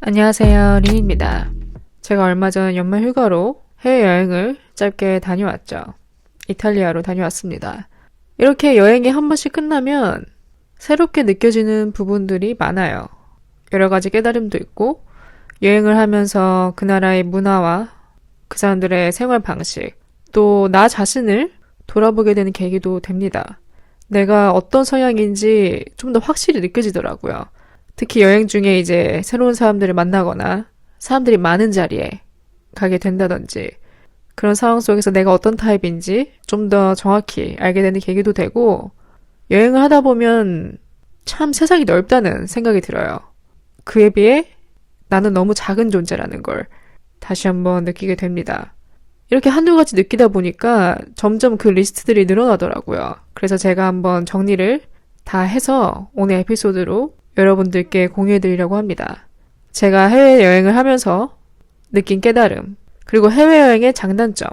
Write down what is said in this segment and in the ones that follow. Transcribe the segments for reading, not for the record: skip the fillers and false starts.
안녕하세요, 린입니다. 제가 얼마 전 연말 휴가로 해외여행을 짧게 다녀왔죠. 이탈리아로 다녀왔습니다. 이렇게 여행이 한 번씩 끝나면 새롭게 느껴지는 부분들이 많아요. 여러 가지 깨달음도 있고, 여행을 하면서 그 나라의 문화와 그 사람들의 생활 방식, 또 나 자신을 돌아보게 되는 계기도 됩니다. 내가 어떤 성향인지 좀 더 확실히 느껴지더라고요. 특히 여행 중에 이제 새로운 사람들을 만나거나 사람들이 많은 자리에 가게 된다든지 그런 상황 속에서 내가 어떤 타입인지 좀 더 정확히 알게 되는 계기도 되고, 여행을 하다 보면 참 세상이 넓다는 생각이 들어요. 그에 비해 나는 너무 작은 존재라는 걸 다시 한번 느끼게 됩니다. 이렇게 한두 가지 느끼다 보니까 점점 그 리스트들이 늘어나더라고요. 그래서 제가 한번 정리를 다 해서 오늘 에피소드로 여러분들께 공유해드리려고 합니다. 제가 해외여행을 하면서 느낀 깨달음, 그리고 해외여행의 장단점.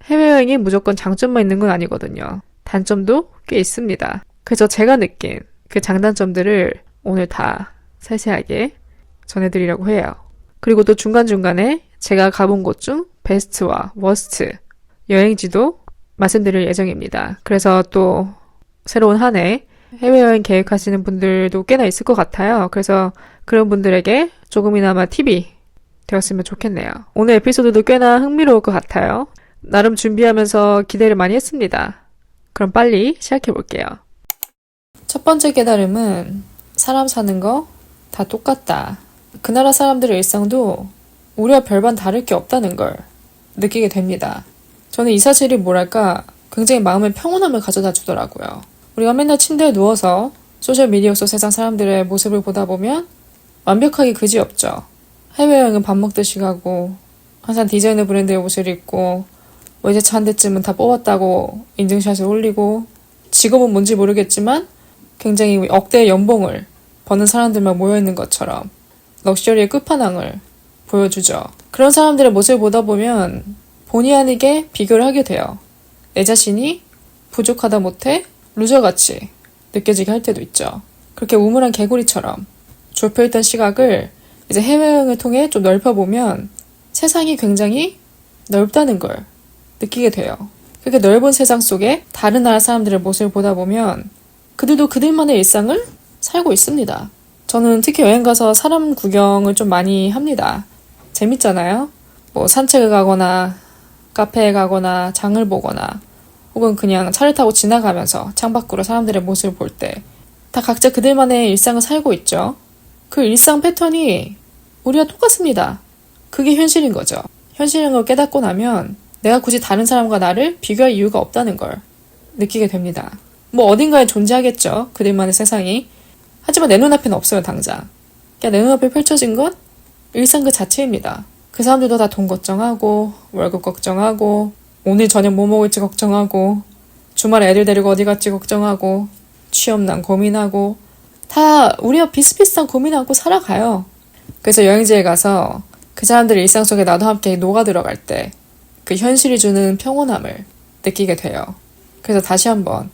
해외여행이 무조건 장점만 있는 건 아니거든요. 단점도 꽤 있습니다. 그래서 제가 느낀 그 장단점들을 오늘 다 세세하게 전해드리려고 해요. 그리고 또 중간중간에 제가 가본 곳 중 베스트와 워스트 여행지도 말씀드릴 예정입니다. 그래서 또 새로운 한 해 해외여행 계획하시는 분들도 꽤나 있을 것 같아요. 그래서 그런 분들에게 조금이나마 팁이 되었으면 좋겠네요. 오늘 에피소드도 꽤나 흥미로울 것 같아요. 나름 준비하면서 기대를 많이 했습니다. 그럼 빨리 시작해 볼게요. 첫 번째 깨달음은 사람 사는 거 다 똑같다. 그 나라 사람들의 일상도 우리와 별반 다를 게 없다는 걸 느끼게 됩니다. 저는 이 사실이 뭐랄까 굉장히 마음의 평온함을 가져다 주더라고요. 우리가 맨날 침대에 누워서 소셜미디어 속 세상 사람들의 모습을 보다 보면 완벽하게 그지없죠. 해외여행은 밥 먹듯이 가고 항상 디자이너 브랜드의 옷을 입고 외제차 한 대쯤은 다 뽑았다고 인증샷을 올리고 직업은 뭔지 모르겠지만 굉장히 억대의 연봉을 버는 사람들만 모여있는 것처럼 럭셔리의 끝판왕을 보여주죠. 그런 사람들의 모습을 보다 보면 본의 아니게 비교를 하게 돼요. 내 자신이 부족하다 못해 루저같이 느껴지게 할 때도 있죠. 그렇게 우물한 개구리처럼 좁혀있던 시각을 이제 해외여행을 통해 좀 넓혀보면 세상이 굉장히 넓다는 걸 느끼게 돼요. 그렇게 넓은 세상 속에 다른 나라 사람들의 모습을 보다 보면 그들도 그들만의 일상을 살고 있습니다. 저는 특히 여행 가서 사람 구경을 좀 많이 합니다. 재밌잖아요. 뭐 산책을 가거나 카페에 가거나 장을 보거나 혹은 그냥 차를 타고 지나가면서 창밖으로 사람들의 모습을 볼 때 다 각자 그들만의 일상을 살고 있죠. 그 일상 패턴이 우리와 똑같습니다. 그게 현실인 거죠. 현실인 걸 깨닫고 나면 내가 굳이 다른 사람과 나를 비교할 이유가 없다는 걸 느끼게 됩니다. 뭐 어딘가에 존재하겠죠. 그들만의 세상이. 하지만 내 눈앞에는 없어요, 당장. 그냥 내 눈앞에 펼쳐진 건 일상 그 자체입니다. 그 사람들도 다 돈 걱정하고 월급 걱정하고 오늘 저녁 뭐 먹을지 걱정하고 주말에 애들 데리고 어디 갈지 걱정하고 취업난 고민하고 다 우리와 비슷비슷한 고민을 안고 살아가요. 그래서 여행지에 가서 그 사람들의 일상 속에 나도 함께 녹아 들어갈 때 그 현실이 주는 평온함을 느끼게 돼요. 그래서 다시 한번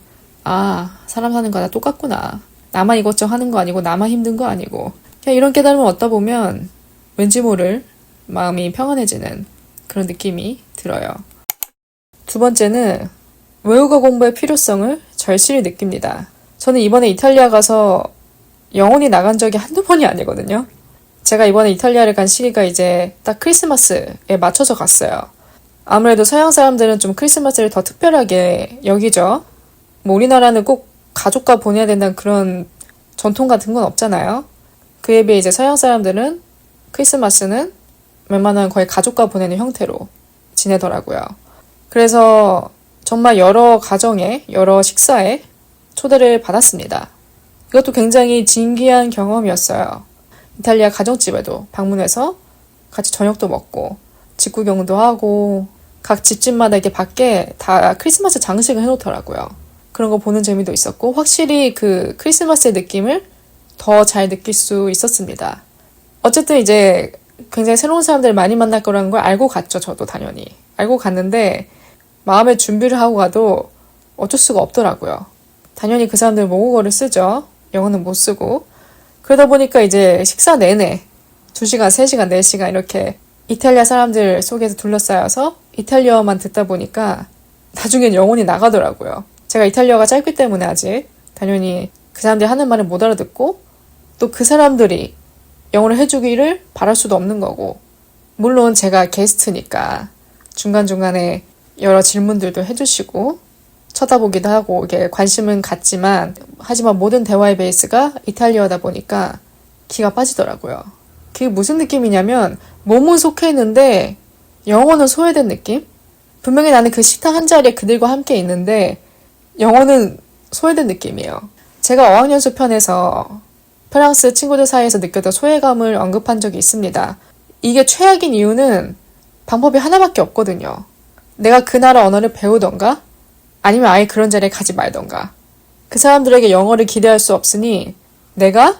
사람 사는 거 다 똑같구나. 나만 이것저것 하는 거 아니고 나만 힘든 거 아니고 그냥 이런 깨달음을 얻다 보면 왠지 모를 마음이 평안해지는 그런 느낌이 들어요. 두 번째는 외국어 공부의 필요성을 절실히 느낍니다. 저는 이번에 이탈리아 가서 영혼이 나간 적이 한두 번이 아니거든요. 제가 이번에 이탈리아를 간 시기가 이제 딱 크리스마스에 맞춰서 갔어요. 아무래도 서양 사람들은 좀 크리스마스를 더 특별하게 여기죠. 뭐 우리나라는 꼭 가족과 보내야 된다는 그런 전통 같은 건 없잖아요. 그에 비해 이제 서양 사람들은 크리스마스는 웬만하면 거의 가족과 보내는 형태로 지내더라고요. 그래서 정말 여러 가정에, 여러 식사에 초대를 받았습니다. 이것도 굉장히 진귀한 경험이었어요. 이탈리아 가정집에도 방문해서 같이 저녁도 먹고 집구경도 하고 각 집집마다 이렇게 밖에 다 크리스마스 장식을 해놓더라고요. 그런 거 보는 재미도 있었고 확실히 그 크리스마스의 느낌을 더 잘 느낄 수 있었습니다. 어쨌든 이제 굉장히 새로운 사람들을 많이 만날 거라는 걸 알고 갔죠. 저도 당연히. 알고 갔는데 마음의 준비를 하고 가도 어쩔 수가 없더라고요. 당연히 그 사람들은 모국어를 쓰죠. 영어는 못 쓰고. 그러다 보니까 이제 식사 내내 2시간, 3시간, 4시간 이렇게 이탈리아 사람들 속에서 둘러싸여서 이탈리아어만 듣다 보니까 나중엔 영혼이 나가더라고요. 제가 이탈리아가 짧기 때문에 아직 당연히 그 사람들이 하는 말을 못 알아듣고 또 그 사람들이 영어를 해주기를 바랄 수도 없는 거고, 물론 제가 게스트니까 중간중간에 여러 질문들도 해주시고 쳐다보기도 하고 이게 관심은 갖지만, 하지만 모든 대화의 베이스가 이탈리아다 보니까 기가 빠지더라고요. 그게 무슨 느낌이냐면 몸은 속해 있는데 영어는 소외된 느낌? 분명히 나는 그 식당 한 자리에 그들과 함께 있는데 영어는 소외된 느낌이에요. 제가 어학연수 편에서 프랑스 친구들 사이에서 느꼈던 소외감을 언급한 적이 있습니다. 이게 최악인 이유는 방법이 하나밖에 없거든요. 내가 그 나라 언어를 배우던가 아니면 아예 그런 자리에 가지 말던가. 그 사람들에게 영어를 기대할 수 없으니 내가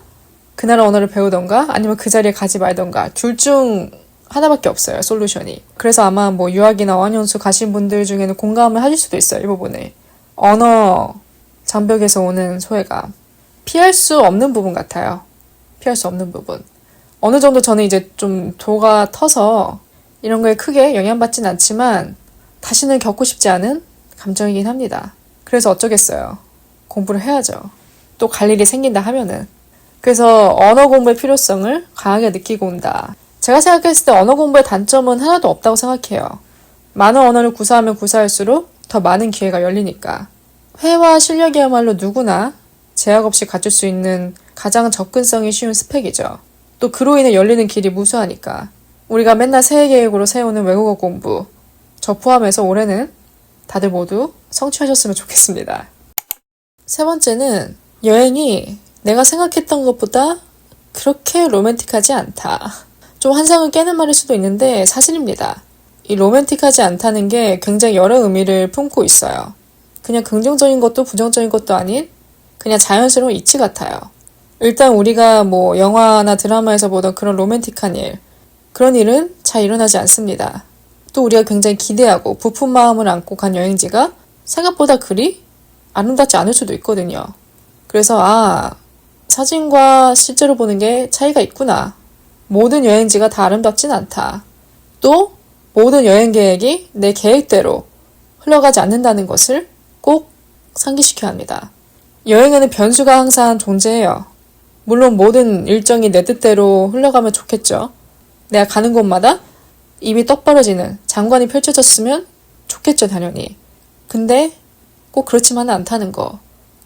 그 나라 언어를 배우던가 아니면 그 자리에 가지 말던가, 둘 중 하나밖에 없어요, 솔루션이. 그래서 아마 뭐 유학이나 어학연수 가신 분들 중에는 공감을 하실 수도 있어요, 이 부분에. 언어 장벽에서 오는 소외감. 피할 수 없는 부분 같아요. 피할 수 없는 부분. 어느 정도 저는 이제 좀 도가 터서 이런 거에 크게 영향받진 않지만 다시는 겪고 싶지 않은 감정이긴 합니다. 그래서 어쩌겠어요. 공부를 해야죠. 또 갈 일이 생긴다 하면은. 그래서 언어 공부의 필요성을 강하게 느끼고 온다. 제가 생각했을 때 언어 공부의 단점은 하나도 없다고 생각해요. 많은 언어를 구사하면 구사할수록 더 많은 기회가 열리니까. 회화 실력이야말로 누구나 제약 없이 갖출 수 있는 가장 접근성이 쉬운 스펙이죠. 또 그로 인해 열리는 길이 무수하니까. 우리가 맨날 새해 계획으로 세우는 외국어 공부, 저 포함해서 올해는 다들 모두 성취하셨으면 좋겠습니다. 세 번째는 여행이 내가 생각했던 것보다 그렇게 로맨틱하지 않다. 좀 환상을 깨는 말일 수도 있는데 사실입니다. 이 로맨틱하지 않다는 게 굉장히 여러 의미를 품고 있어요. 그냥 긍정적인 것도 부정적인 것도 아닌 그냥 자연스러운 이치 같아요. 일단 우리가 뭐 영화나 드라마에서 보던 그런 로맨틱한 일, 그런 일은 잘 일어나지 않습니다. 또 우리가 굉장히 기대하고 부푼 마음을 안고 간 여행지가 생각보다 그리 아름답지 않을 수도 있거든요. 그래서 사진과 실제로 보는 게 차이가 있구나. 모든 여행지가 다 아름답진 않다. 또 모든 여행 계획이 내 계획대로 흘러가지 않는다는 것을 꼭 상기시켜야 합니다. 여행에는 변수가 항상 존재해요. 물론 모든 일정이 내 뜻대로 흘러가면 좋겠죠. 내가 가는 곳마다 입이 떡 벌어지는 장관이 펼쳐졌으면 좋겠죠, 당연히. 근데 꼭 그렇지만은 않다는 거.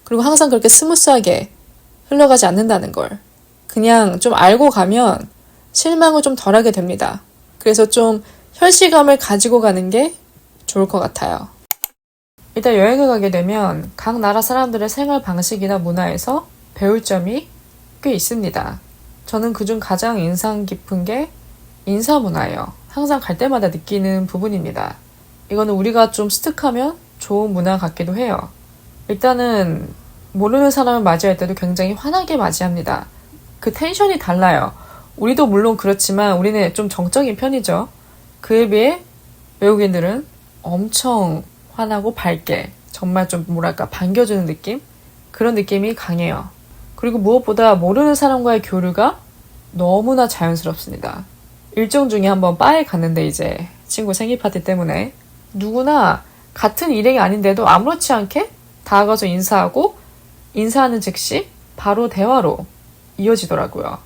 그리고 항상 그렇게 스무스하게 흘러가지 않는다는 걸. 그냥 좀 알고 가면 실망을 좀 덜하게 됩니다. 그래서 좀 현실감을 가지고 가는 게 좋을 것 같아요. 일단 여행을 가게 되면 각 나라 사람들의 생활 방식이나 문화에서 배울 점이 꽤 있습니다. 저는 그중 가장 인상 깊은 게 인사 문화예요. 항상 갈 때마다 느끼는 부분입니다. 이거는 우리가 좀 스틱하면 좋은 문화 같기도 해요. 일단은 모르는 사람을 맞이할 때도 굉장히 환하게 맞이합니다. 그 텐션이 달라요. 우리도 물론 그렇지만 우리는 좀 정적인 편이죠. 그에 비해 외국인들은 엄청 환하고 밝게, 정말 좀 뭐랄까 반겨주는 느낌? 그런 느낌이 강해요. 그리고 무엇보다 모르는 사람과의 교류가 너무나 자연스럽습니다. 일정 중에 한번 바에 갔는데 이제 친구 생일 파티 때문에 누구나 같은 일행이 아닌데도 아무렇지 않게 다가가서 인사하는 즉시 바로 대화로 이어지더라고요.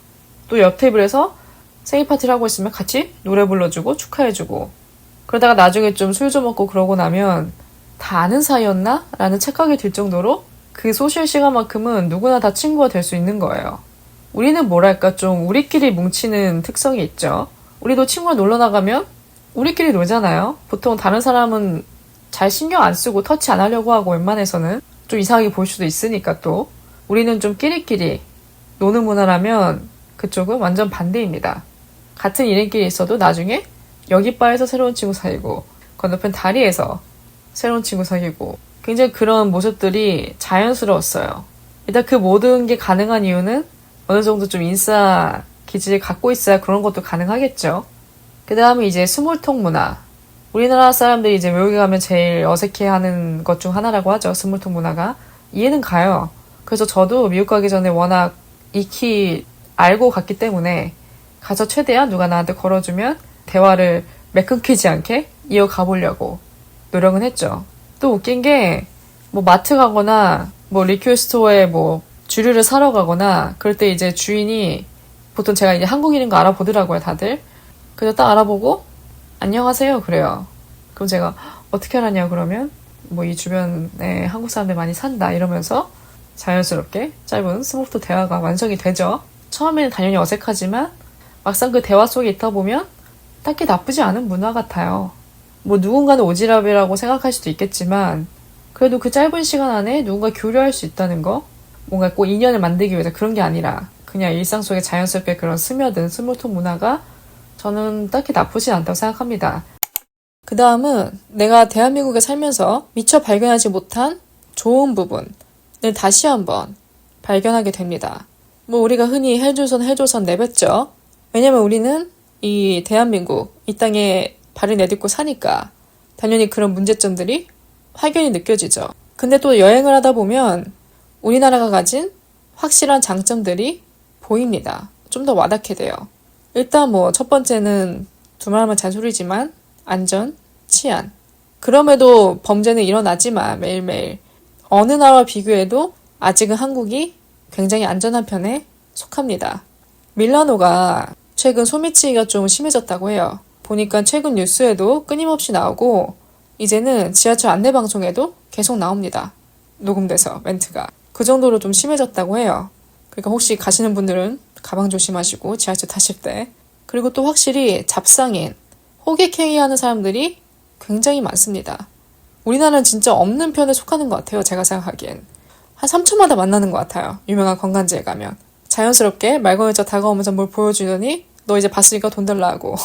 또 옆 테이블에서 생일 파티를 하고 있으면 같이 노래 불러주고 축하해주고, 그러다가 나중에 좀 술 좀 먹고 그러고 나면 다 아는 사이였나? 라는 착각이 들 정도로 그 소셜 시간만큼은 누구나 다 친구가 될 수 있는 거예요. 우리는 뭐랄까 좀 우리끼리 뭉치는 특성이 있죠. 우리도 친구랑 놀러 나가면 우리끼리 놀잖아요. 보통 다른 사람은 잘 신경 안 쓰고 터치 안 하려고 하고 웬만해서는 좀 이상하게 볼 수도 있으니까 또 우리는 좀 끼리끼리 노는 문화라면 그쪽은 완전 반대입니다. 같은 일행끼리 있어도 나중에 여기 바에서 새로운 친구 사귀고 건너편 다리에서 새로운 친구 사귀고 굉장히 그런 모습들이 자연스러웠어요. 일단 그 모든 게 가능한 이유는 어느 정도 좀 인싸 기질을 갖고 있어야 그런 것도 가능하겠죠. 그 다음에 이제 스몰톡 문화. 우리나라 사람들이 이제 외국에 가면 제일 어색해하는 것 중 하나라고 하죠. 스몰톡 문화가. 이해는 가요. 그래서 저도 미국 가기 전에 워낙 익히 알고 갔기 때문에 가서 최대한 누가 나한테 걸어주면 대화를 매끈키지 않게 이어가 보려고 노력은 했죠. 또 웃긴 게 뭐 마트 가거나 뭐 리큐어 스토어에 뭐 주류를 사러 가거나 그럴 때 이제 주인이 보통 제가 이제 한국인인 거 알아보더라고요, 다들. 그래서 딱 알아보고 안녕하세요 그래요. 그럼 제가 어떻게 알았냐 그러면 뭐 이 주변에 한국 사람들 많이 산다 이러면서 자연스럽게 짧은 스몰토크 대화가 완성이 되죠. 처음에는 당연히 어색하지만 막상 그 대화 속에 있다 보면 딱히 나쁘지 않은 문화 같아요. 뭐 누군가는 오지랖이라고 생각할 수도 있겠지만 그래도 그 짧은 시간 안에 누군가 교류할 수 있다는 거, 뭔가 꼭 인연을 만들기 위해서 그런 게 아니라 그냥 일상 속에 자연스럽게 그런 스며든 스몰토크 문화가 저는 딱히 나쁘진 않다고 생각합니다. 그 다음은 내가 대한민국에 살면서 미처 발견하지 못한 좋은 부분을 다시 한번 발견하게 됩니다. 뭐 우리가 흔히 헬조선 내뱉죠. 왜냐면 우리는 이 대한민국, 이 땅에 발을 내딛고 사니까 당연히 그런 문제점들이 확연히 느껴지죠. 근데 또 여행을 하다 보면 우리나라가 가진 확실한 장점들이 보입니다. 좀 더 와닿게 돼요. 일단 뭐 첫 번째는 두말하면 잔소리지만 안전, 치안. 그럼에도 범죄는 일어나지만 매일매일 어느 나라와 비교해도 아직은 한국이 굉장히 안전한 편에 속합니다. 밀라노가 최근 소매치기가 좀 심해졌다고 해요. 보니까 최근 뉴스에도 끊임없이 나오고 이제는 지하철 안내방송에도 계속 나옵니다. 녹음돼서 멘트가. 그 정도로 좀 심해졌다고 해요. 그러니까 혹시 가시는 분들은 가방 조심하시고 지하철 타실 때. 그리고 또 확실히 잡상인, 호객행위하는 사람들이 굉장히 많습니다. 우리나라는 진짜 없는 편에 속하는 것 같아요. 제가 생각하기엔. 한 3초마다 만나는 것 같아요. 유명한 관광지에 가면. 자연스럽게 말 걸면서 다가오면서 뭘 보여주더니 너 이제 봤으니까 돈 달라 하고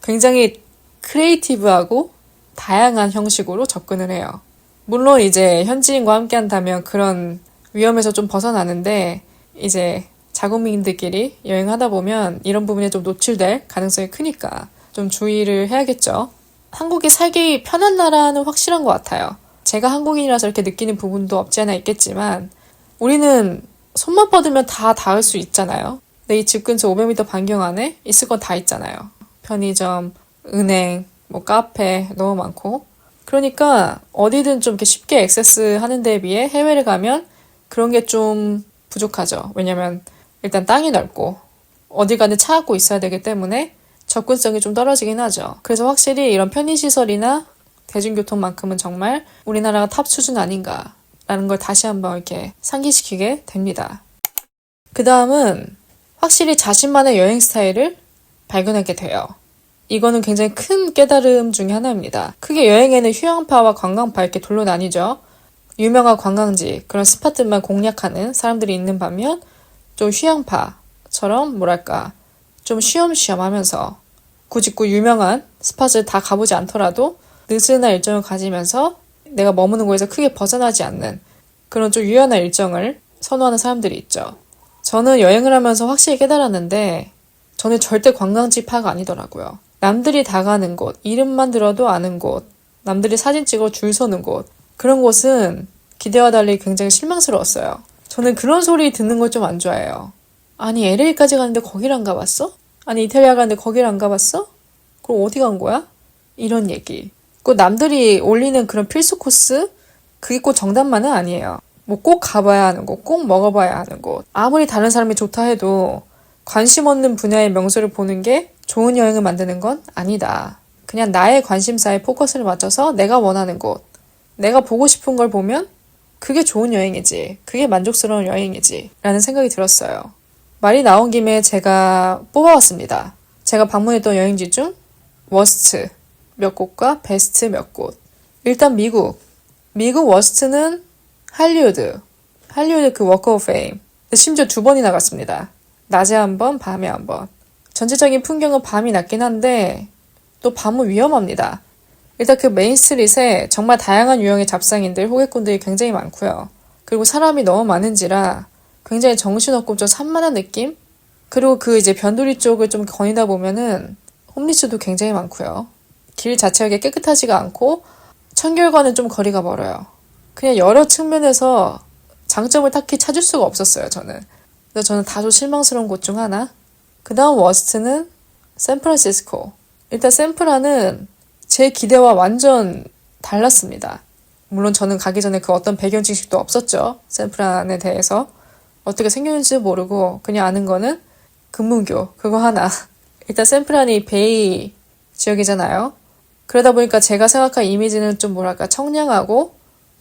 굉장히 크리에이티브하고 다양한 형식으로 접근을 해요. 물론 이제 현지인과 함께 한다면 그런 위험에서 좀 벗어나는데 이제 자국민들끼리 여행하다 보면 이런 부분에 좀 노출될 가능성이 크니까 좀 주의를 해야겠죠. 한국이 살기 편한 나라는 확실한 것 같아요. 제가 한국인이라서 이렇게 느끼는 부분도 없지 않아 있겠지만 우리는 손만 뻗으면 다 닿을 수 있잖아요. 내 이 집 근처 500m 반경 안에 있을 건 다 있잖아요. 편의점, 은행, 뭐 카페 너무 많고. 그러니까 어디든 좀 이렇게 쉽게 액세스하는 데에 비해 해외를 가면 그런 게 좀 부족하죠. 왜냐면 일단 땅이 넓고 어디 가든 차 갖고 있어야 되기 때문에 접근성이 좀 떨어지긴 하죠. 그래서 확실히 이런 편의시설이나 대중교통만큼은 정말 우리나라가 탑 수준 아닌가라는 걸 다시 한번 이렇게 상기시키게 됩니다. 그 다음은 확실히 자신만의 여행 스타일을 발견하게 돼요. 이거는 굉장히 큰 깨달음 중에 하나입니다. 크게 여행에는 휴양파와 관광파 이렇게 둘로 나뉘죠. 유명한 관광지, 그런 스팟들만 공략하는 사람들이 있는 반면 좀 휴양파처럼 뭐랄까 좀 쉬엄쉬엄 하면서 굳이 유명한 스팟을 다 가보지 않더라도 느슨한 일정을 가지면서 내가 머무는 곳에서 크게 벗어나지 않는 그런 좀 유연한 일정을 선호하는 사람들이 있죠. 저는 여행을 하면서 확실히 깨달았는데 저는 절대 관광지파가 아니더라고요. 남들이 다 가는 곳, 이름만 들어도 아는 곳, 남들이 사진 찍어 줄 서는 곳, 그런 곳은 기대와 달리 굉장히 실망스러웠어요. 저는 그런 소리 듣는 걸 좀 안 좋아해요. 아니 LA까지 가는데 거길 안 가봤어? 아니 이탈리아 가는데 거길 안 가봤어? 그럼 어디 간 거야? 이런 얘기. 그 남들이 올리는 그런 필수 코스? 그게 꼭 정답만은 아니에요. 뭐 꼭 가봐야 하는 곳, 꼭 먹어봐야 하는 곳. 아무리 다른 사람이 좋다 해도 관심 없는 분야의 명소를 보는 게 좋은 여행을 만드는 건 아니다. 그냥 나의 관심사에 포커스를 맞춰서 내가 원하는 곳, 내가 보고 싶은 걸 보면 그게 좋은 여행이지. 그게 만족스러운 여행이지. 라는 생각이 들었어요. 말이 나온 김에 제가 뽑아왔습니다. 제가 방문했던 여행지 중 워스트 몇 곳과 베스트 몇 곳. 일단 미국 워스트는 할리우드 그 워크 오브 페임. 심지어 2번이나 갔습니다. 낮에 한 번, 밤에 한 번. 전체적인 풍경은 밤이 낫긴 한데 또 밤은 위험합니다. 일단 그 메인 스트릿에 정말 다양한 유형의 잡상인들, 호객꾼들이 굉장히 많고요. 그리고 사람이 너무 많은지라 굉장히 정신없고 좀 산만한 느낌? 그리고 그 이제 변두리 쪽을 좀 거니다 보면은 홈리스도 굉장히 많고요. 길 자체가 깨끗하지가 않고 청결과는 좀 거리가 멀어요. 그냥 여러 측면에서 장점을 딱히 찾을 수가 없었어요, 저는. 그래서 저는 다소 실망스러운 곳 중 하나. 그 다음 워스트는 샌프란시스코. 일단 샌프란은 제 기대와 완전 달랐습니다. 물론 저는 가기 전에 그 어떤 배경 지식도 없었죠. 샌프란에 대해서. 어떻게 생겼는지도 모르고 그냥 아는 거는 금문교 그거 하나. 일단 샌프란이 베이 지역이잖아요. 그러다 보니까 제가 생각한 이미지는 좀 뭐랄까 청량하고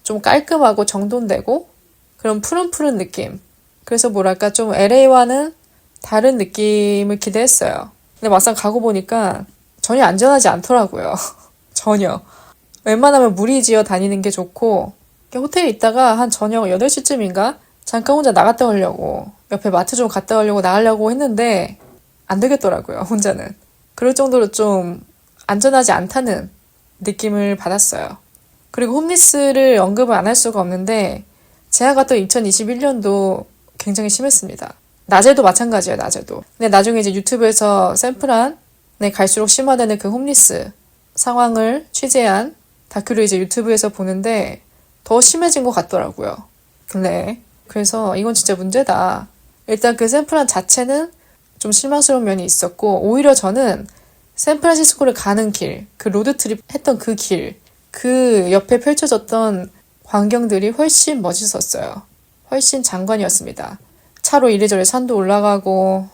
좀 깔끔하고 정돈되고 그런 푸른푸른 느낌. 그래서 뭐랄까 좀 LA와는 다른 느낌을 기대했어요. 근데 막상 가고 보니까 전혀 안전하지 않더라고요. 전혀. 웬만하면 무리지어 다니는 게 좋고 호텔에 있다가 한 저녁 8시쯤인가 잠깐 혼자 나갔다 오려고 옆에 마트 좀 갔다 오려고 나가려고 했는데 안 되겠더라고요. 혼자는. 그럴 정도로 좀 안전하지 않다는 느낌을 받았어요. 그리고 홈리스를 언급을 안 할 수가 없는데 제가 갔던 2021년도 굉장히 심했습니다. 낮에도 마찬가지예요. 낮에도. 근데 나중에 이제 유튜브에서 샌프란에 갈수록 심화되는 그 홈리스 상황을 취재한 다큐를 이제 유튜브에서 보는데 더 심해진 것 같더라고요. 근데 그래서 이건 진짜 문제다. 일단 그 샌프란 자체는 좀 실망스러운 면이 있었고 오히려 저는 샌프란시스코를 가는 길, 그 로드트립 했던 그 길, 그 옆에 펼쳐졌던 광경들이 훨씬 멋있었어요. 훨씬 장관이었습니다. 차로 이리저리 산도 올라가고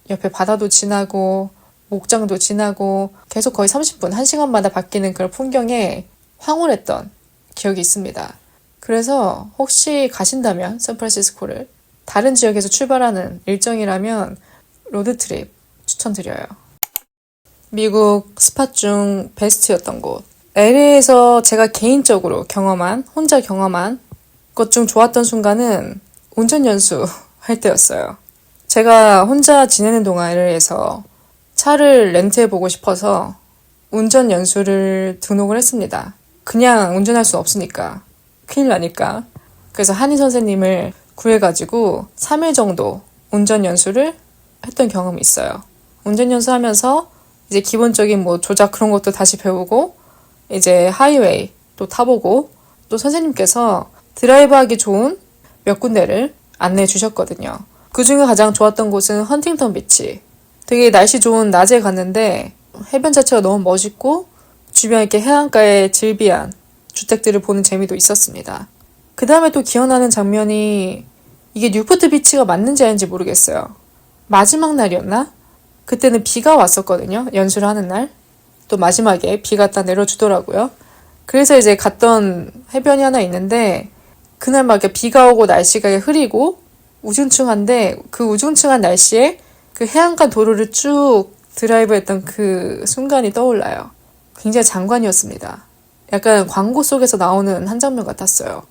옆에 바다도 지나고 목장도 지나고 계속 거의 30분, 1시간마다 바뀌는 그런 풍경에 황홀했던 기억이 있습니다. 그래서 혹시 가신다면 샌프란시스코를 다른 지역에서 출발하는 일정이라면 로드트립 추천드려요. 미국 스팟 중 베스트였던 곳. LA에서 제가 개인적으로 혼자 경험한 것 중 좋았던 순간은 운전 연수 할 때였어요. 제가 혼자 지내는 동안 LA에서 차를 렌트해보고 싶어서 운전 연수를 등록을 했습니다. 그냥 운전할 수 없으니까. 큰일 나니까. 그래서 한의 선생님을 구해가지고 3일 정도 운전 연수를 했던 경험이 있어요. 운전 연수하면서 이제 기본적인 뭐 조작 그런 것도 다시 배우고 이제 하이웨이 또 타보고 또 선생님께서 드라이브하기 좋은 몇 군데를 안내해 주셨거든요. 그 중에 가장 좋았던 곳은 헌팅턴 비치. 되게 날씨 좋은 낮에 갔는데 해변 자체가 너무 멋있고 주변에 이렇게 해안가에 즐비한 주택들을 보는 재미도 있었습니다. 그 다음에 또 기억나는 장면이 이게 뉴포트 비치가 맞는지 아닌지 모르겠어요. 마지막 날이었나? 그때는 비가 왔었거든요. 연수를 하는 날. 또 마지막에 비가 딱 내려주더라고요. 그래서 이제 갔던 해변이 하나 있는데 그날 막 이렇게 비가 오고 날씨가 흐리고 우중충한데 그 우중충한 날씨에 그 해안가 도로를 쭉 드라이브했던 그 순간이 떠올라요. 굉장히 장관이었습니다. 약간 광고 속에서 나오는 한 장면 같았어요.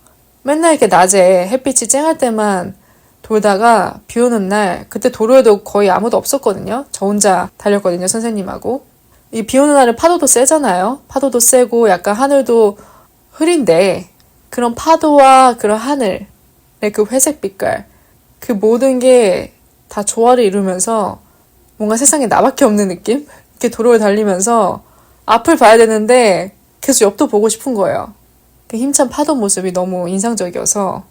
맨날 이렇게 낮에 햇빛이 쨍할 때만 돌다가 비 오는 날 그때 도로에도 거의 아무도 없었거든요. 저 혼자 달렸거든요. 선생님하고. 이 비 오는 날은 파도도 세잖아요. 파도도 세고 약간 하늘도 흐린데 그런 파도와 그런 하늘의 그 회색 빛깔 그 모든 게 다 조화를 이루면서 뭔가 세상에 나밖에 없는 느낌? 이렇게 도로를 달리면서 앞을 봐야 되는데 계속 옆도 보고 싶은 거예요. 그 힘찬 파도 모습이 너무 인상적이어서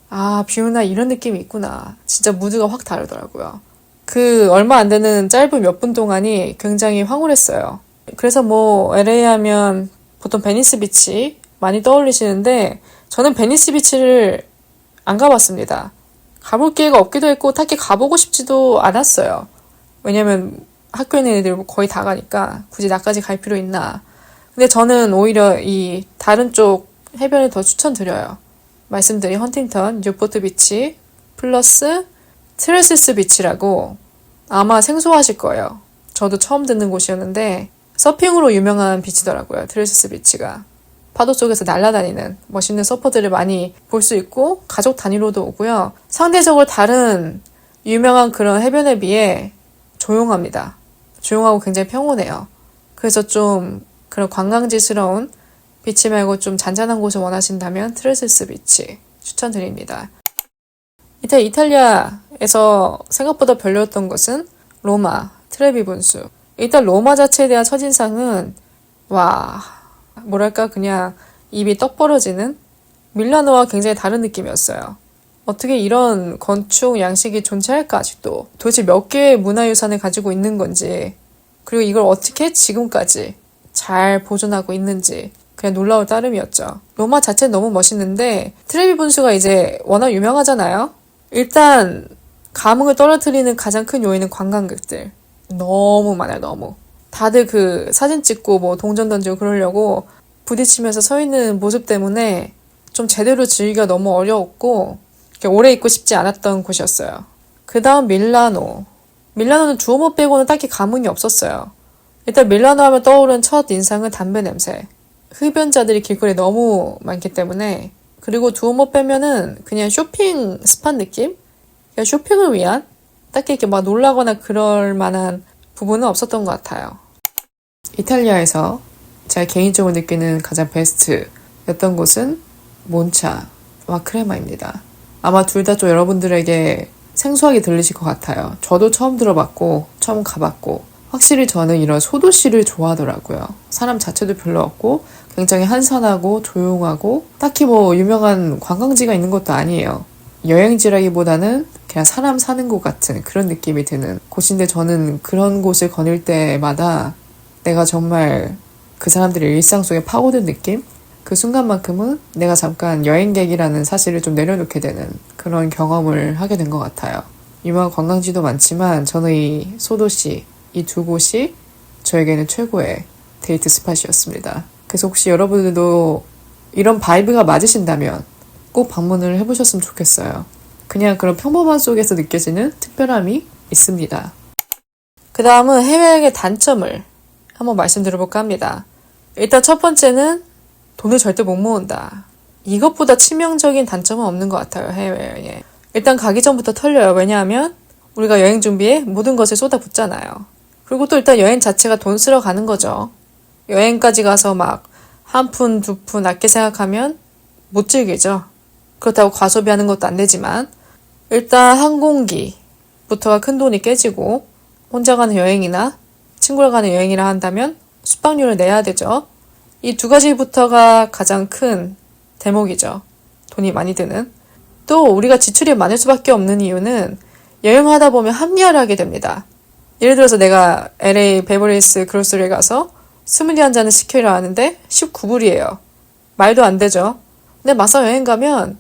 아, 비 오는 날 이런 느낌이 있구나. 진짜 무드가 확 다르더라고요. 그 얼마 안 되는 짧은 몇 분 동안이 굉장히 황홀했어요. 그래서 뭐 LA 하면 보통 베니스 비치 많이 떠올리시는데 저는 베니스 비치를 안 가봤습니다. 가볼 기회가 없기도 했고 딱히 가보고 싶지도 않았어요. 왜냐면 학교에 있는 애들 거의 다 가니까 굳이 나까지 갈 필요 있나. 근데 저는 오히려 이 다른 쪽 해변을 더 추천드려요. 말씀드린 헌팅턴, 뉴포트 비치, 플러스 트레시스 비치라고 아마 생소하실 거예요. 저도 처음 듣는 곳이었는데 서핑으로 유명한 비치더라고요. 트레시스 비치가. 파도 속에서 날아다니는 멋있는 서퍼들을 많이 볼 수 있고 가족 단위로도 오고요. 상대적으로 다른 유명한 그런 해변에 비해 조용합니다. 조용하고 굉장히 평온해요. 그래서 좀 그런 관광지스러운 비치 말고 좀 잔잔한 곳을 원하신다면 트레시스 비치 추천드립니다. 이탈리아에서 생각보다 별로였던 것은 로마, 트레비 분수. 일단 로마 자체에 대한 첫인상은 뭐랄까 그냥 입이 떡 벌어지는 밀라노와 굉장히 다른 느낌이었어요. 어떻게 이런 건축 양식이 존재할까 아직도. 도대체 몇 개의 문화유산을 가지고 있는 건지, 그리고 이걸 어떻게 지금까지 잘 보존하고 있는지 그냥 놀라울 따름이었죠. 로마 자체는 너무 멋있는데 트레비 분수가 이제 워낙 유명하잖아요. 일단 감흥을 떨어뜨리는 가장 큰 요인은 관광객들. 너무 많아요. 너무. 다들 그 사진 찍고 뭐 동전 던지고 그러려고 부딪히면서 서 있는 모습 때문에 좀 제대로 즐기기가 너무 어려웠고 오래 있고 싶지 않았던 곳이었어요. 그 다음 밀라노. 밀라노는 두오모 빼고는 딱히 감흥이 없었어요. 일단 밀라노 하면 떠오른 첫 인상은 담배 냄새. 흡연자들이 길거리에 너무 많기 때문에. 그리고 두오모 빼면은 그냥 쇼핑 스팟 느낌? 그냥 쇼핑을 위한? 딱히 이렇게 막 놀라거나 그럴 만한 부분은 없었던 것 같아요. 이탈리아에서 제가 개인적으로 느끼는 가장 베스트였던 곳은 몬차와 크레마입니다. 아마 둘 다 좀 여러분들에게 생소하게 들리실 것 같아요. 저도 처음 들어봤고 처음 가봤고 확실히 저는 이런 소도시를 좋아하더라고요. 사람 자체도 별로 없고 굉장히 한산하고 조용하고 딱히 뭐 유명한 관광지가 있는 것도 아니에요. 여행지라기보다는 그냥 사람 사는 곳 같은 그런 느낌이 드는 곳인데 저는 그런 곳을 거닐 때마다 내가 정말 그 사람들의 일상 속에 파고든 느낌? 그 순간만큼은 내가 잠깐 여행객이라는 사실을 좀 내려놓게 되는 그런 경험을 하게 된 것 같아요. 유명한 관광지도 많지만 저는 이 소도시, 이 두 곳이 저에게는 최고의 데이트 스팟이었습니다. 그래서 혹시 여러분들도 이런 바이브가 맞으신다면 꼭 방문을 해보셨으면 좋겠어요. 그냥 그런 평범한 속에서 느껴지는 특별함이 있습니다. 그 다음은 해외여행의 단점을 한번 말씀드려볼까 합니다. 일단 첫 번째는 돈을 절대 못 모은다. 이것보다 치명적인 단점은 없는 것 같아요, 해외여행에. 일단 가기 전부터 털려요. 왜냐하면 우리가 여행 준비에 모든 것을 쏟아붓잖아요. 그리고 또 일단 여행 자체가 돈 쓰러 가는 거죠. 여행까지 가서 막 한 푼, 두 푼 아껴 생각하면 못 즐기죠. 그렇다고 과소비하는 것도 안 되지만 일단 항공기부터가 큰 돈이 깨지고 혼자 가는 여행이나 친구랑 가는 여행이라 한다면 숙박료를 내야 되죠. 이 두 가지부터가 가장 큰 대목이죠. 돈이 많이 드는. 또 우리가 지출이 많을 수밖에 없는 이유는 여행하다 보면 합리화를 하게 됩니다. 예를 들어서 내가 LA 베버리힐스 그로스리에 가서 스무디 한 잔을 시키려 하는데 19불이에요. 말도 안 되죠. 근데 막상 여행 가면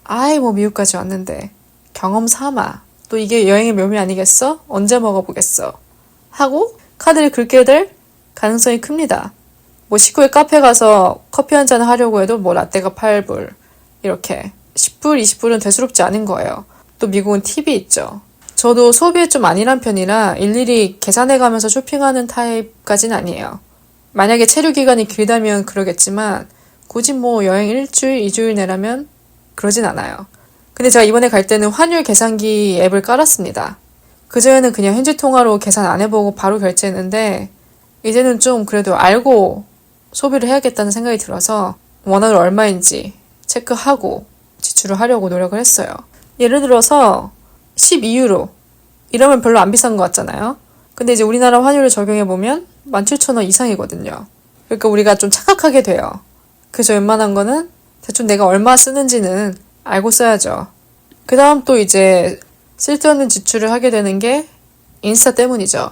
아이 뭐 미국까지 왔는데 경험 삼아. 또 이게 여행의 묘미 아니겠어? 언제 먹어보겠어? 하고 카드를 긁게 될 가능성이 큽니다. 뭐 식후에 카페 가서 커피 한 잔 하려고 해도 뭐 라떼가 8불 이렇게 10불, 20불은 대수롭지 않은 거예요. 또 미국은 팁이 있죠. 저도 소비에 좀 안일한 편이라 일일이 계산해가면서 쇼핑하는 타입까지는 아니에요. 만약에 체류 기간이 길다면 그러겠지만 굳이 뭐 여행 일주일, 2주일 내라면 그러진 않아요. 근데 제가 이번에 갈 때는 환율 계산기 앱을 깔았습니다. 그전에는 그냥 현지 통화로 계산 안 해보고 바로 결제했는데 이제는 좀 그래도 알고 소비를 해야겠다는 생각이 들어서 원화를 얼마인지 체크하고 지출을 하려고 노력을 했어요. 예를 들어서 12유로 이러면 별로 안 비싼 것 같잖아요. 근데 이제 우리나라 환율을 적용해보면 17,000원 이상이거든요. 그러니까 우리가 좀 착각하게 돼요. 그래서 웬만한 거는 대충 내가 얼마 쓰는지는 알고 써야죠. 그 다음 또 이제 쓸데없는 지출을 하게 되는 게 인스타 때문이죠.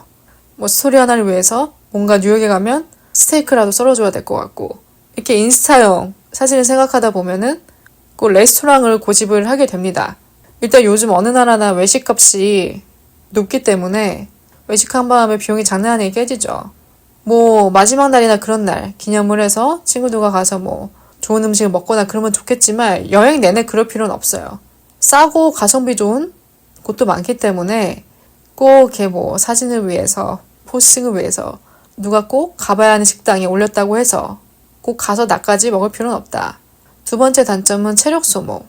뭐 스토리 하나를 위해서 뭔가 뉴욕에 가면 스테이크라도 썰어줘야 될 것 같고 이렇게 인스타용 사진을 생각하다 보면은 꼭 레스토랑을 고집을 하게 됩니다. 일단 요즘 어느 나라나 외식값이 높기 때문에 외식 한 번 하면 비용이 장난 아니게 깨지죠. 뭐 마지막 날이나 그런 날 기념을 해서 친구들과 가서 뭐 좋은 음식을 먹거나 그러면 좋겠지만 여행 내내 그럴 필요는 없어요. 싸고 가성비 좋은 곳도 많기 때문에 꼭 이렇게 뭐 사진을 위해서 포스팅을 위해서 누가 꼭 가봐야 하는 식당에 올렸다고 해서 꼭 가서 나까지 먹을 필요는 없다. 두 번째 단점은 체력 소모,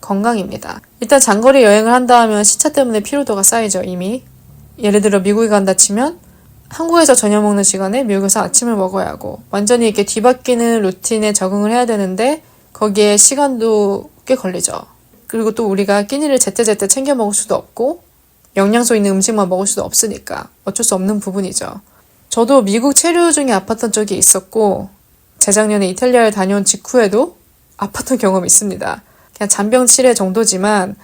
건강입니다. 일단 장거리 여행을 한다 하면 시차 때문에 피로도가 쌓이죠, 이미. 예를 들어 미국에 간다 치면 한국에서 저녁 먹는 시간에 미국에서 아침을 먹어야 하고 완전히 이렇게 뒤바뀌는 루틴에 적응을 해야 되는데 거기에 시간도 꽤 걸리죠. 그리고 또 우리가 끼니를 제때제때 챙겨 먹을 수도 없고 영양소 있는 음식만 먹을 수도 없으니까 어쩔 수 없는 부분이죠. 저도 미국 체류 중에 아팠던 적이 있었고 재작년에 이탈리아를 다녀온 직후에도 아팠던 경험이 있습니다. 그냥 잔병 치레 정도지만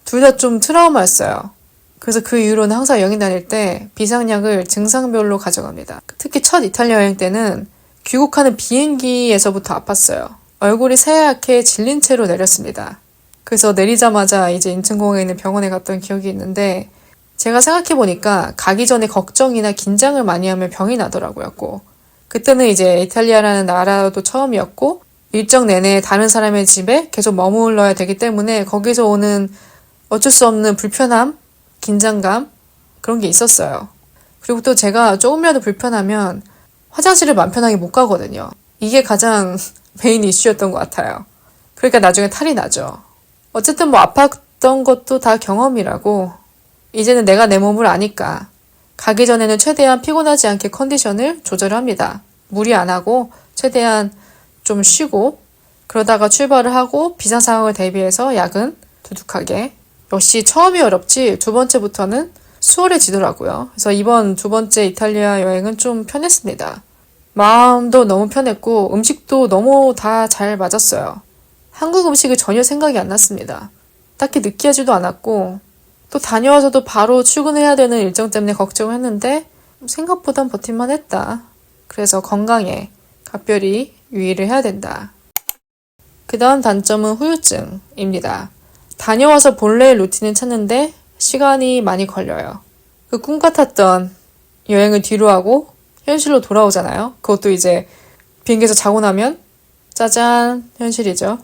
둘 다 좀 트라우마였어요. 그래서 그 이후로는 항상 여행 다닐 때 비상약을 증상별로 가져갑니다. 특히 첫 이탈리아 여행 때는 귀국하는 비행기에서부터 아팠어요. 얼굴이 새하얗게 질린 채로 내렸습니다. 그래서 내리자마자 이제 인천공항에 있는 병원에 갔던 기억이 있는데 제가 생각해보니까 가기 전에 걱정이나 긴장을 많이 하면 병이 나더라고요. 그때는 이제 이탈리아라는 나라도 처음이었고 일정 내내 다른 사람의 집에 계속 머물러야 되기 때문에 거기서 오는 어쩔 수 없는 불편함, 긴장감 그런 게 있었어요. 그리고 또 제가 조금이라도 불편하면 화장실을 맘 편하게 못 가거든요. 이게 가장 메인 이슈였던 것 같아요. 그러니까 나중에 탈이 나죠. 어쨌든 아팠던 것도 다 경험이라고 이제는 내가 내 몸을 아니까 가기 전에는 최대한 피곤하지 않게 컨디션을 조절합니다. 무리 안 하고 최대한 좀 쉬고 그러다가 출발을 하고 비상 상황을 대비해서 약은 두둑하게 역시 처음이 어렵지 두 번째부터는 수월해지더라고요. 그래서 이번 두 번째 이탈리아 여행은 좀 편했습니다. 마음도 너무 편했고 음식도 너무 다 잘 맞았어요. 한국 음식이 전혀 생각이 안 났습니다. 딱히 느끼하지도 않았고 또 다녀와서도 바로 출근해야 되는 일정 때문에 걱정을 했는데 생각보단 버틸만 했다. 그래서 건강에 각별히 유의를 해야 된다. 그 다음 단점은 후유증입니다. 다녀와서 본래의 루틴을 찾는데 시간이 많이 걸려요. 그 꿈 같았던 여행을 뒤로 하고 현실로 돌아오잖아요. 그것도 이제 비행기에서 자고 나면 짜잔 현실이죠.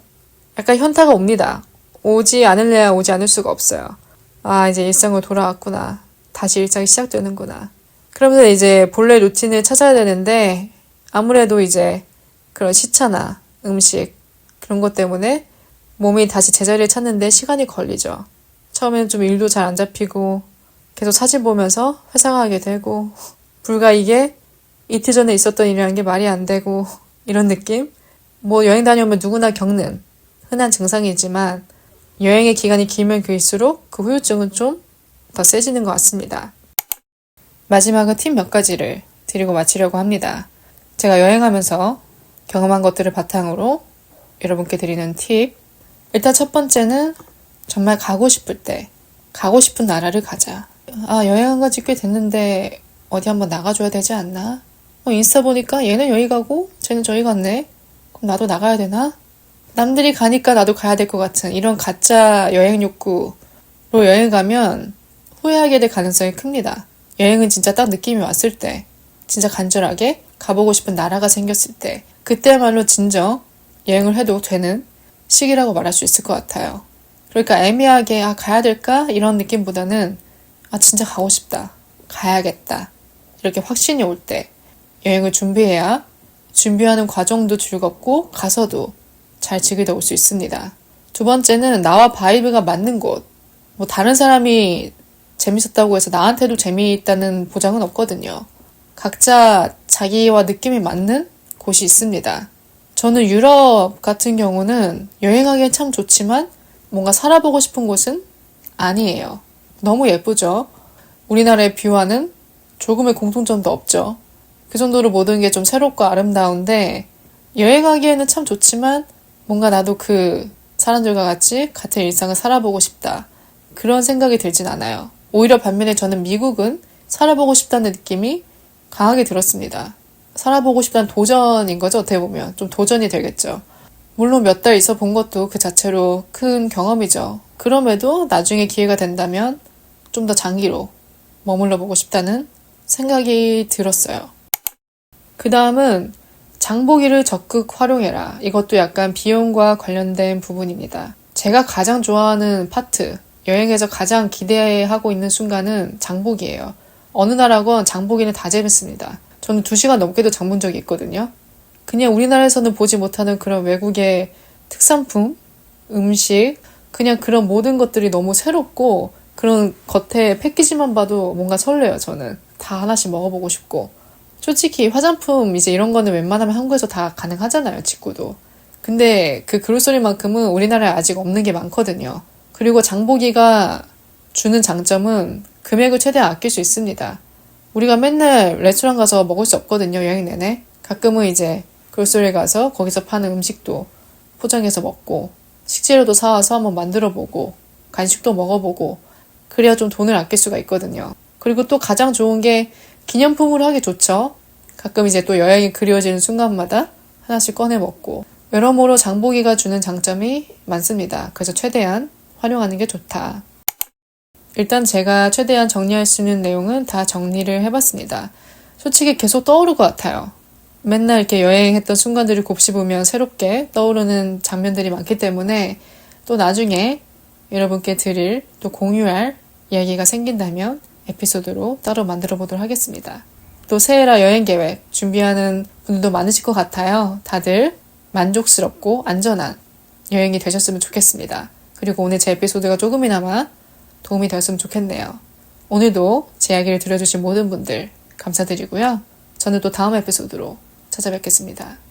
약간 현타가 옵니다. 오지 않을래야 오지 않을 수가 없어요. 아 이제 일상으로 돌아왔구나. 다시 일상이 시작되는구나. 그러면서 이제 본래 루틴을 찾아야 되는데 아무래도 이제 그런 시차나 음식 그런 것 때문에 몸이 다시 제자리를 찾는데 시간이 걸리죠. 처음에는 좀 일도 잘 안 잡히고 계속 사진 보면서 회상하게 되고 불과 이게 이틀 전에 있었던 일이라는 게 말이 안 되고 이런 느낌? 여행 다녀오면 누구나 겪는 흔한 증상이지만 여행의 기간이 길면 길수록 그 후유증은 좀 더 세지는 것 같습니다. 마지막은 팁 몇 가지를 드리고 마치려고 합니다. 제가 여행하면서 경험한 것들을 바탕으로 여러분께 드리는 팁. 일단 첫 번째는 정말 가고 싶을 때 가고 싶은 나라를 가자. 아 여행한 지 꽤 됐는데 어디 한번 나가줘야 되지 않나? 인스타 보니까 얘는 여기 가고 쟤는 저기 갔네. 그럼 나도 나가야 되나? 남들이 가니까 나도 가야 될 것 같은 이런 가짜 여행 욕구로 여행 가면 후회하게 될 가능성이 큽니다. 여행은 진짜 딱 느낌이 왔을 때 진짜 간절하게 가보고 싶은 나라가 생겼을 때 그때야말로 진정 여행을 해도 되는 시기라고 말할 수 있을 것 같아요. 그러니까 애매하게 가야 될까? 이런 느낌보다는 진짜 가고 싶다. 가야겠다. 이렇게 확신이 올 때 여행을 준비해야 준비하는 과정도 즐겁고 가서도 잘 즐기다 올 수 있습니다. 두 번째는 나와 바이브가 맞는 곳. 다른 사람이 재밌었다고 해서 나한테도 재미있다는 보장은 없거든요. 각자 자기와 느낌이 맞는 곳이 있습니다. 저는 유럽 같은 경우는 여행하기엔 참 좋지만 뭔가 살아보고 싶은 곳은 아니에요. 너무 예쁘죠? 우리나라의 뷰와는 조금의 공통점도 없죠. 그 정도로 모든 게 좀 새롭고 아름다운데 여행하기에는 참 좋지만 뭔가 나도 그 사람들과 같이 같은 일상을 살아보고 싶다. 그런 생각이 들진 않아요. 오히려 반면에 저는 미국은 살아보고 싶다는 느낌이 강하게 들었습니다. 살아보고 싶다는 도전인 거죠. 어떻게 보면 좀 도전이 되겠죠. 물론 몇 달 있어 본 것도 그 자체로 큰 경험이죠. 그럼에도 나중에 기회가 된다면 좀 더 장기로 머물러 보고 싶다는 생각이 들었어요. 그 다음은 장보기를 적극 활용해라. 이것도 약간 비용과 관련된 부분입니다. 제가 가장 좋아하는 파트, 여행에서 가장 기대하고 있는 순간은 장보기예요. 어느 나라건 장보기는 다 재밌습니다. 저는 2시간 넘게도 장 본 적이 있거든요. 그냥 우리나라에서는 보지 못하는 그런 외국의 특산품, 음식, 그냥 그런 모든 것들이 너무 새롭고 그런 겉에 패키지만 봐도 뭔가 설레요. 저는 다 하나씩 먹어보고 싶고 솔직히 화장품 이제 이런 거는 웬만하면 한국에서 다 가능하잖아요. 직구도. 근데 그 그로서리만큼은 우리나라에 아직 없는 게 많거든요. 그리고 장보기가 주는 장점은 금액을 최대한 아낄 수 있습니다. 우리가 맨날 레스토랑 가서 먹을 수 없거든요. 여행 내내. 가끔은 이제 그로서리 가서 거기서 파는 음식도 포장해서 먹고 식재료도 사와서 한번 만들어보고 간식도 먹어보고 그래야 좀 돈을 아낄 수가 있거든요. 그리고 또 가장 좋은 게 기념품으로 하기 좋죠. 가끔 이제 또 여행이 그리워지는 순간마다 하나씩 꺼내 먹고 여러모로 장보기가 주는 장점이 많습니다. 그래서 최대한 활용하는 게 좋다. 일단 제가 최대한 정리할 수 있는 내용은 다 정리를 해봤습니다. 솔직히 계속 떠오를 것 같아요. 맨날 이렇게 여행했던 순간들을 곱씹으면 새롭게 떠오르는 장면들이 많기 때문에 또 나중에 여러분께 드릴 또 공유할 이야기가 생긴다면 에피소드로 따로 만들어 보도록 하겠습니다. 또 새해라 여행 계획 준비하는 분들도 많으실 것 같아요. 다들 만족스럽고 안전한 여행이 되셨으면 좋겠습니다. 그리고 오늘 제 에피소드가 조금이나마 도움이 되었으면 좋겠네요. 오늘도 제 이야기를 들어주신 모든 분들 감사드리고요. 저는 또 다음 에피소드로 찾아뵙겠습니다.